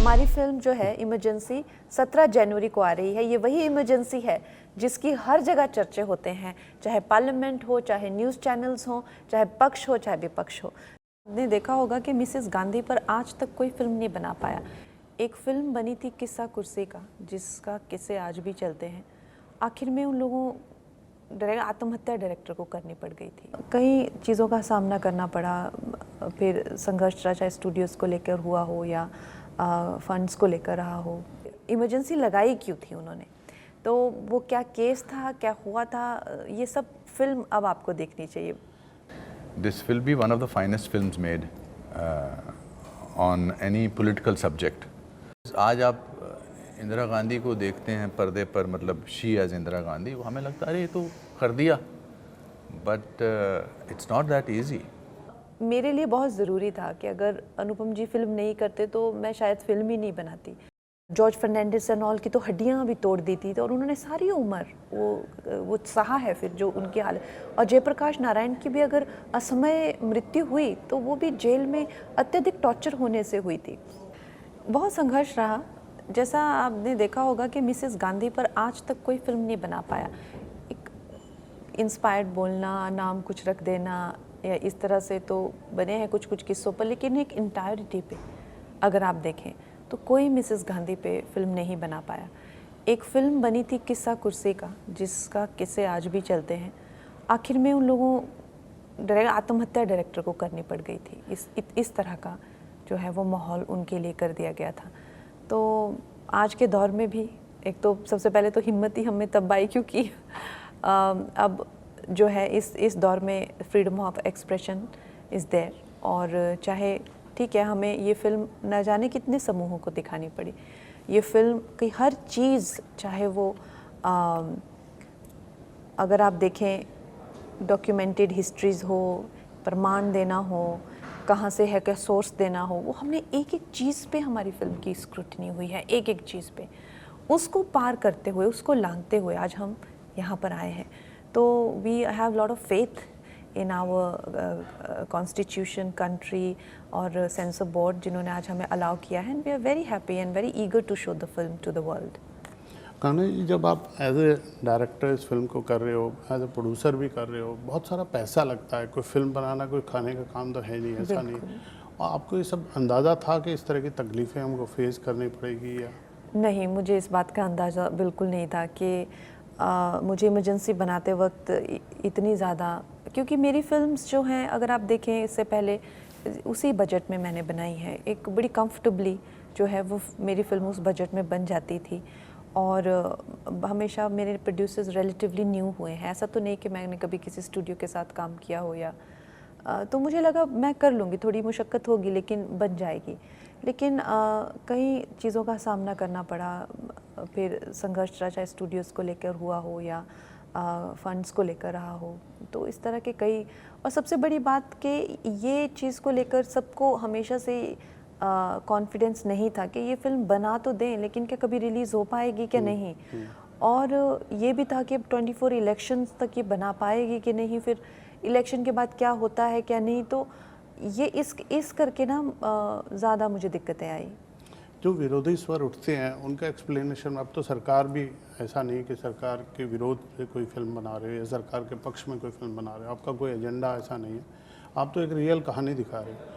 हमारी फिल्म जो है इमरजेंसी 17 जनवरी को आ रही है। ये वही इमरजेंसी है जिसकी हर जगह चर्चे होते हैं, चाहे पार्लियामेंट हो, चाहे न्यूज़ चैनल्स हो, चाहे पक्ष हो, चाहे विपक्ष हो। आपने देखा होगा कि मिसेस गांधी पर आज तक कोई फिल्म नहीं बना पाया। एक फिल्म बनी थी किस्सा कुर्सी का, जिसका किस्से आज भी चलते हैं। आखिर में उन लोगों आत्महत्या डायरेक्टर को करनी पड़ गई थी। कई चीज़ों का सामना करना पड़ा, फिर संघर्ष रहा, चाहे स्टूडियोज़ को लेकर हुआ हो या फंड्स को लेकर रहा हो। इमरजेंसी लगाई क्यों थी उन्होंने, तो वो क्या केस था, क्या हुआ था, ये सब फिल्म अब आपको देखनी चाहिए। This will be one of the finest films made on any political subject. आज आप इंदिरा गांधी को देखते हैं पर्दे पर, मतलब शी एज इंदिरा गांधी, वो हमें लगता है अरे ये तो कर दिया, but it's not that easy. मेरे लिए बहुत ज़रूरी था कि अगर अनुपम जी फिल्म नहीं करते तो मैं शायद फिल्म ही नहीं बनाती। जॉर्ज फर्नांडिस एंड ऑल की तो हड्डियां भी तोड़ दी थी, तो और उन्होंने सारी उम्र वो सहा है फिर जो उनकी हालत। और जयप्रकाश नारायण की भी अगर असमय मृत्यु हुई तो वो भी जेल में अत्यधिक टॉर्चर होने से हुई थी। बहुत संघर्ष रहा। जैसा आपने देखा होगा कि मिसेस गांधी पर आज तक कोई फिल्म नहीं बना पाया। एक इंस्पायर्ड बोलना, नाम कुछ रख देना या इस तरह से तो बने हैं कुछ कुछ किस्सों पर, लेकिन एक इंटायरिटी पे अगर आप देखें तो कोई मिसेस गांधी पे फिल्म नहीं बना पाया। एक फिल्म बनी थी किस्सा कुर्सी का, जिसका किस्से आज भी चलते हैं। आखिर में उन लोगों आत्महत्या डायरेक्टर को करनी पड़ गई थी। इस तरह का जो है वो माहौल उनके लिए कर दिया गया था। तो आज के दौर में भी एक तो सबसे पहले तो हिम्मत ही हमें तब आई क्योंकि अब जो है इस दौर में freedom of expression is there. और चाहे ठीक है, हमें ये फिल्म न जाने कितने समूहों को दिखानी पड़ी। ये फिल्म की हर चीज़, चाहे वो अगर आप देखें डॉक्यूमेंटेड हिस्ट्रीज़ हो, प्रमाण देना हो, कहाँ से है क्या सोर्स देना हो, वो हमने एक एक चीज़ पे हमारी फिल्म की स्क्रूटनी हुई है, एक एक चीज़ पे। उसको पार करते हुए, उसको लांघते हुए आज हम यहाँ पर आए हैं। तो we have lot of faith in our constitution, country और सेंसर बोर्ड, जिन्होंने आज हमें अलाउ किया है। And we are very happy and very eager to show the film to the world. कहना जी, जब आप एज ए डायरेक्टर इस फिल्म को कर रहे हो, एज ए प्रोड्यूसर भी कर रहे हो, बहुत सारा पैसा लगता है। कोई फिल्म बनाना कोई खाने का काम तो है नहीं, ऐसा नहीं। और आपको ये सब अंदाज़ा था कि इस तरह की तकलीफ़ें हमको फेस करनी पड़ेगी या नहीं? मुझे इस बात का अंदाज़ा बिल्कुल नहीं था कि मुझे इमरजेंसी बनाते वक्त इतनी ज़्यादा, क्योंकि मेरी फिल्म्स जो हैं अगर आप देखें इससे पहले उसी बजट में मैंने बनाई है। एक बड़ी कंफर्टेबली जो है वो मेरी फिल्म उस बजट में बन जाती थी। और हमेशा मेरे प्रोड्यूसर्स रिलेटिवली न्यू हुए हैं। ऐसा तो नहीं कि मैंने कभी किसी स्टूडियो के साथ काम किया हो या तो मुझे लगा मैं कर लूँगी, थोड़ी मुशक्क़त होगी लेकिन बन जाएगी। लेकिन कई चीज़ों का सामना करना पड़ा, फिर संघर्ष रहा, चाहे स्टूडियोज़ को लेकर हुआ हो या फंड्स को लेकर रहा हो। तो इस तरह के कई, और सबसे बड़ी बात कि ये चीज़ को लेकर सबको हमेशा से कॉन्फिडेंस नहीं था कि ये फिल्म बना तो दें लेकिन क्या कभी रिलीज़ हो पाएगी कि नहीं। और ये भी था कि अब 24 इलेक्शंस तक ये बना पाएगी कि नहीं, फिर इलेक्शन के बाद क्या होता है क्या नहीं। तो ये इस करके ना ज़्यादा मुझे दिक्कतें आई। जो विरोधी स्वर उठते हैं उनका एक्सप्लेनेशन, अब तो सरकार भी ऐसा नहीं कि सरकार के विरोध से कोई फिल्म बना रहे हो या सरकार के पक्ष में कोई फिल्म बना रहे हो, आपका कोई एजेंडा ऐसा नहीं है। आप तो एक रियल कहानी दिखा रहे हो।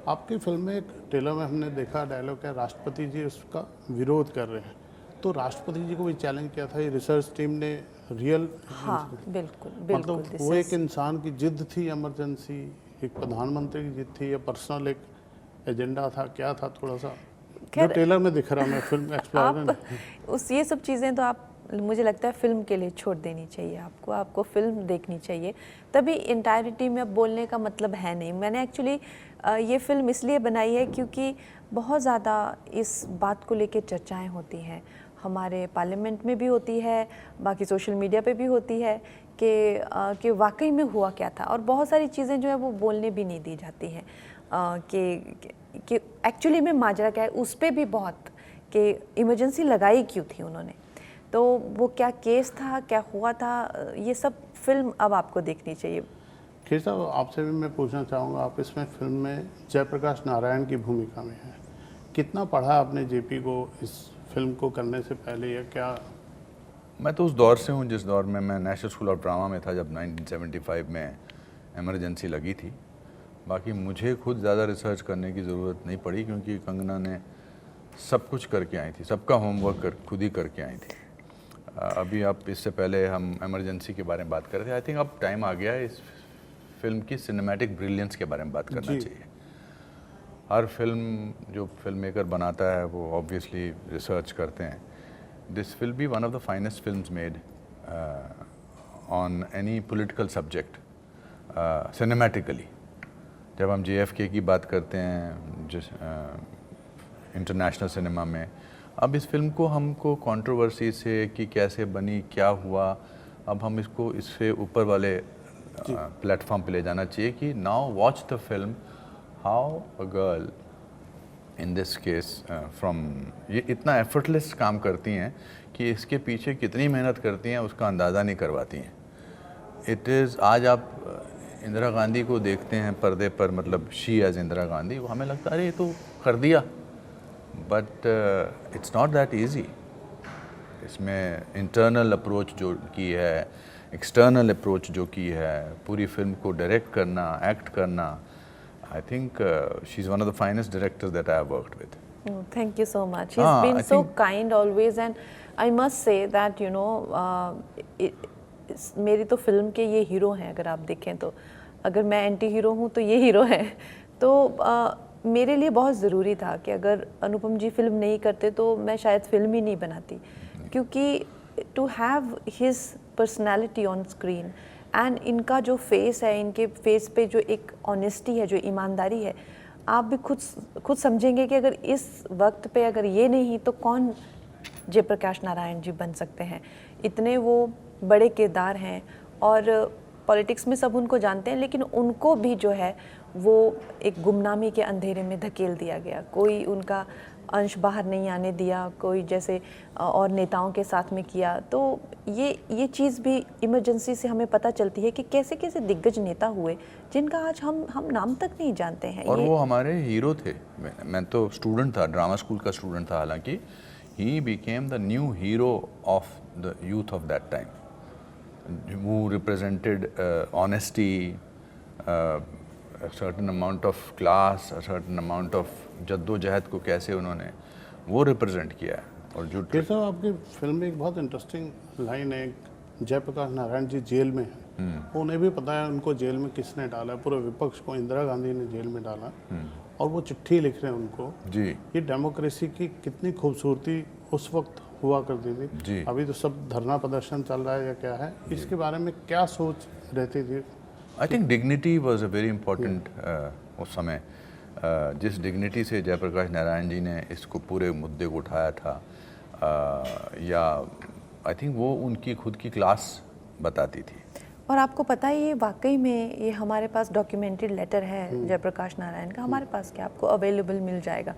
आपकी फिल्म में एक ट्रेलर में हमने देखा डायलॉग है, राष्ट्रपति जी उसका विरोध कर रहे हैं, तो राष्ट्रपति जी को भी चैलेंज किया था ये रिसर्च टीम ने रियल। हाँ बिल्कुल मतलब वो एक इंसान की जिद थी, इमरजेंसी एक प्रधानमंत्री की जिद थी या पर्सनल एक एजेंडा था, क्या था थोड़ा सा जो ट्रेलर में दिख रहा मैं फिल्म एक्सप्लोर उस ये सब चीज़ें तो आप, मुझे लगता है फिल्म के लिए छोड़ देनी चाहिए आपको फिल्म देखनी चाहिए। तभी इंटायरिटी में बोलने का मतलब है नहीं। मैंने एक्चुअली ये फिल्म इसलिए बनाई है क्योंकि बहुत ज़्यादा इस बात को लेकर चर्चाएं होती हैं, हमारे पार्लियामेंट में भी होती है, बाकी सोशल मीडिया पे भी होती है कि वाकई में हुआ क्या था। और बहुत सारी चीज़ें जो है वो बोलने भी नहीं दी जाती हैं कि एक्चुअली में माजरा क्या है। उस पर भी बहुत कि इमरजेंसी लगाई क्यों थी उन्होंने, तो वो क्या केस था, क्या हुआ था, ये सब फिल्म अब आपको देखनी चाहिए। खीर साहब, आपसे भी मैं पूछना चाहूँगा, आप इसमें फिल्म में जयप्रकाश नारायण की भूमिका में हैं, कितना पढ़ा आपने जेपी को इस फिल्म को करने से पहले, या क्या? मैं तो उस दौर से हूँ जिस दौर में मैं नेशनल स्कूल ऑफ ड्रामा में था, जब 1975 में इमरजेंसी लगी थी। बाकी मुझे खुद ज़्यादा रिसर्च करने की ज़रूरत नहीं पड़ी, क्योंकि कंगना ने सब कुछ करके आई थी, सबका होमवर्क खुद ही करके आई थी। अभी आप इससे पहले हम इमरजेंसी के बारे में बात कर रहे थे। आई थिंक अब टाइम आ गया है इस फिल्म की सिनेमैटिक ब्रिलियंस के बारे में बात करना चाहिए। हर फिल्म जो फिल्म मेकर बनाता है वो ऑब्वियसली रिसर्च करते हैं। This will be one of the finest films made on any political subject cinematically. जब हम JFK की बात करते हैं जिस इंटरनेशनल सिनेमा में, अब इस फिल्म को हमको कंट्रोवर्सी से कि कैसे बनी, क्या हुआ, अब हम इसको इससे ऊपर वाले प्लेटफॉर्म पे ले जाना चाहिए कि now watch the film how a girl in this case from, ये इतना एफर्टलेस काम करती हैं कि इसके पीछे कितनी मेहनत करती हैं उसका अंदाज़ा नहीं करवाती हैं। इट इज़, आज आप इंदिरा गांधी को देखते हैं पर्दे पर, मतलब शी एज इंदिरा गांधी, वो हमें लगता है अरे ये तो कर दिया, but it's not that easy. इसमें इंटरनल अप्रोच जो की है, एक्सटर्नल अप्रोच जो की है, पूरी फिल्म को डायरेक्ट करना, एक्ट करना, I think she is one of the finest directors that I have worked with. Thank you so much. He's been so kind always, and I must say that मेरी तो film के ये hero हैं। अगर आप देखें तो, अगर मैं एंटी हीरो हूँ तो ये हीरो हैं। तो मेरे लिए बहुत ज़रूरी था कि अगर अनुपम जी फिल्म नहीं करते तो मैं शायद फिल्म ही नहीं बनाती, क्योंकि to have his personality on screen and इनका जो फेस है, इनके फेस पे जो एक ऑनेस्टी है, जो ईमानदारी है, आप भी खुद समझेंगे कि अगर इस वक्त पे अगर ये नहीं तो कौन जयप्रकाश नारायण जी बन सकते हैं। इतने वो बड़े किरदार हैं और पॉलिटिक्स में सब उनको जानते हैं, लेकिन उनको भी जो है वो एक गुमनामी के अंधेरे में धकेल दिया गया। कोई उनका अंश बाहर नहीं आने दिया, कोई जैसे और नेताओं के साथ में किया। तो ये चीज़ भी इमरजेंसी से हमें पता चलती है कि कैसे कैसे दिग्गज नेता हुए जिनका आज हम नाम तक नहीं जानते हैं। और वो हमारे हीरो थे। मैं तो स्टूडेंट था, ड्रामा स्कूल का स्टूडेंट था, हालांकि he became the new hero of the youth of that time, who represented honesty, a certain amount of class, a certain amount of जद्दोजहद को कैसे उन्होंने वो रिप्रेजेंट किया है। और जो साहब आपकी फिल्म में एक बहुत इंटरेस्टिंग लाइन है, जयप्रकाश नारायण जी जेल में हैं, उन्हें भी पता है उनको जेल में किसने डाला, पूरे विपक्ष को इंदिरा गांधी ने जेल में डाला, और वो चिट्ठी लिख रहे हैं उनको। जी, ये डेमोक्रेसी की कितनी खूबसूरती उस वक्त हुआ करती थी। जी, अभी तो सब धरना प्रदर्शन चल रहा है या क्या है, इसके बारे में क्या सोच रहती थी? I think dignity was a very important उस समय। जिस डिग्निटी से जयप्रकाश नारायण जी ने इसको पूरे मुद्दे को उठाया था, या आई थिंक वो उनकी खुद की क्लास बताती थी। और आपको पता है ये वाकई में ये हमारे पास डॉक्यूमेंटेड लेटर है जयप्रकाश नारायण का, हमारे पास क्या आपको अवेलेबल मिल जाएगा।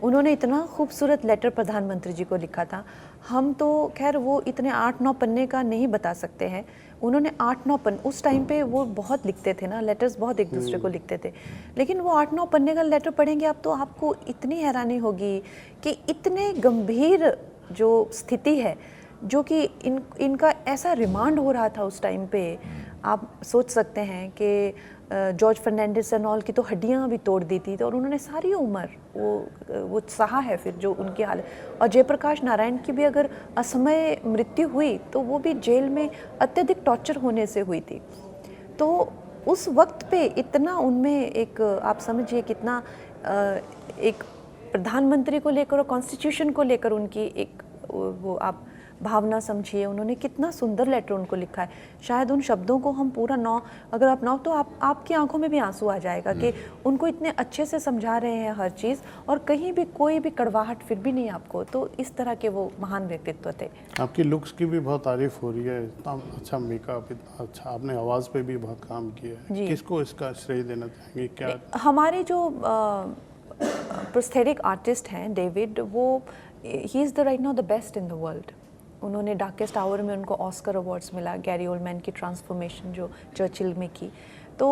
उन्होंने इतना खूबसूरत लेटर प्रधानमंत्री जी को लिखा था। हम तो खैर वो इतने 8-9 पन्ने का नहीं बता सकते हैं, उन्होंने 8-9 पन्ने, उस टाइम पे वो बहुत लिखते थे ना, लेटर्स बहुत एक दूसरे को लिखते थे, लेकिन वो 8-9 पन्ने का लेटर पढ़ेंगे आप तो आपको इतनी हैरानी होगी कि इतने गंभीर जो स्थिति है, जो कि इनका ऐसा रिमांड हो रहा था उस टाइम पे। आप सोच सकते हैं कि जॉर्ज फर्नांडिस एंड ऑल की तो हड्डियां भी तोड़ दी थी, तो और उन्होंने सारी उम्र वो सहा है फिर जो उनकी हालत। और जयप्रकाश नारायण की भी अगर असमय मृत्यु हुई तो वो भी जेल में अत्यधिक टॉर्चर होने से हुई थी। तो उस वक्त पे इतना उनमें एक, आप समझिए कितना एक प्रधानमंत्री को लेकर और कॉन्स्टिट्यूशन को लेकर उनकी एक वो आप भावना समझिए। उन्होंने कितना सुंदर लेटर उनको लिखा है। शायद उन शब्दों को हम पूरा अगर आप तो आपकी आंखों में भी आंसू आ जाएगा कि उनको इतने अच्छे से समझा रहे हैं हर चीज़, और कहीं भी कोई भी कड़वाहट फिर भी नहीं आपको। तो इस तरह के वो महान व्यक्तित्व थे। आपकी लुक्स की भी बहुत तारीफ हो रही है, इतना अच्छा मेकअप, इतना अच्छा, आपने आवाज़ पे भी बहुत काम किया है। किसको इसका श्रेय देना चाहेंगे? क्या हमारे जो प्रोस्थेटिक आर्टिस्ट हैं डेविड, वो he is the right now the best in the world. उन्होंने डार्केस्ट आवर में उनको ऑस्कर अवार्ड्स मिला, गैरी ओल्डमैन की ट्रांसफॉर्मेशन जो चर्चिल में की। तो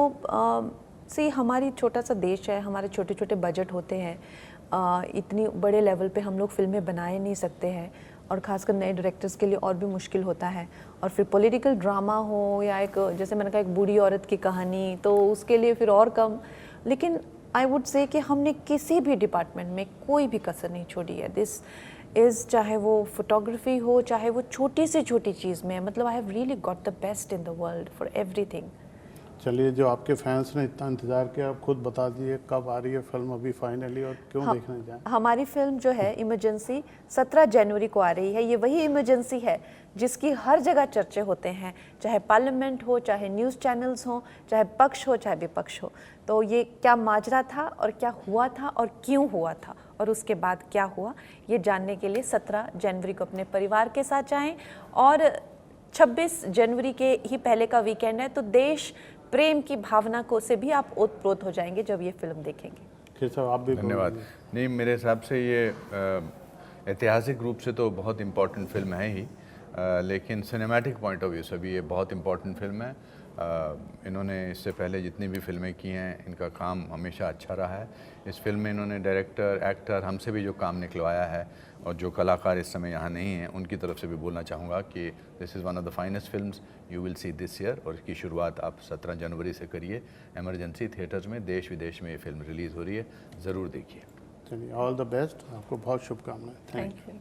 हमारी छोटा सा देश है, हमारे छोटे छोटे बजट होते हैं, इतनी बड़े लेवल पे हम लोग फिल्में बनाए नहीं सकते हैं, और ख़ासकर नए डायरेक्टर्स के लिए और भी मुश्किल होता है। और फिर पॉलिटिकल ड्रामा हो या एक, जैसे मैंने कहा, एक बूढ़ी औरत की कहानी, तो उसके लिए फिर और कम। लेकिन आई वुड से कि हमने किसी भी डिपार्टमेंट में कोई भी कसर नहीं छोड़ी है। दिस इज़, चाहे वो फोटोग्राफी हो, चाहे वो छोटी से छोटी चीज़ में, मतलब I have really got the best in the world for everything. चलिए, जो आपके फैंस ने इतना इंतज़ार किया, आप खुद बता दीजिए कब आ रही है फिल्म अभी फाइनली, और क्यों देखने जाएं? हमारी फिल्म जो है इमरजेंसी 17 जनवरी को आ रही है। ये वही इमरजेंसी है जिसकी हर जगह चर्चे होते हैं, चाहे पार्लियामेंट हो, चाहे न्यूज़ चैनल्स हो, चाहे पक्ष हो, चाहे विपक्ष हो। तो ये क्या माजरा था और क्या हुआ था और क्यों हुआ था और उसके बाद क्या हुआ, ये जानने के लिए 17 जनवरी को अपने परिवार के साथ जाएं। और 26 जनवरी के ही पहले का वीकेंड है, तो देश प्रेम की भावना को से भी आप ओतप्रोत हो जाएंगे जब ये फिल्म देखेंगे। कि साहब आप भी धन्यवाद। नहीं, मेरे हिसाब से ये ऐतिहासिक रूप से तो बहुत इम्पोर्टेंट फिल्म है ही, लेकिन सिनेमैटिक पॉइंट ऑफ व्यू से भी ये बहुत इम्पोर्टेंट फिल्म है। इन्होंने इससे पहले जितनी भी फिल्में की हैं, इनका काम हमेशा अच्छा रहा है। इस फिल्म में इन्होंने डायरेक्टर, एक्टर, हमसे भी जो काम निकलवाया है, और जो कलाकार इस समय यहाँ नहीं हैं, उनकी तरफ से भी बोलना चाहूँगा कि this is one of the finest films you will see this year. और इसकी शुरुआत आप 17 जनवरी से करिए। एमरजेंसी थिएटर्स में देश विदेश में ये फिल्म रिलीज़ हो रही है, ज़रूर देखिए। चलिए, ऑल द बेस्ट, आपको बहुत शुभकामनाएं। Thank you.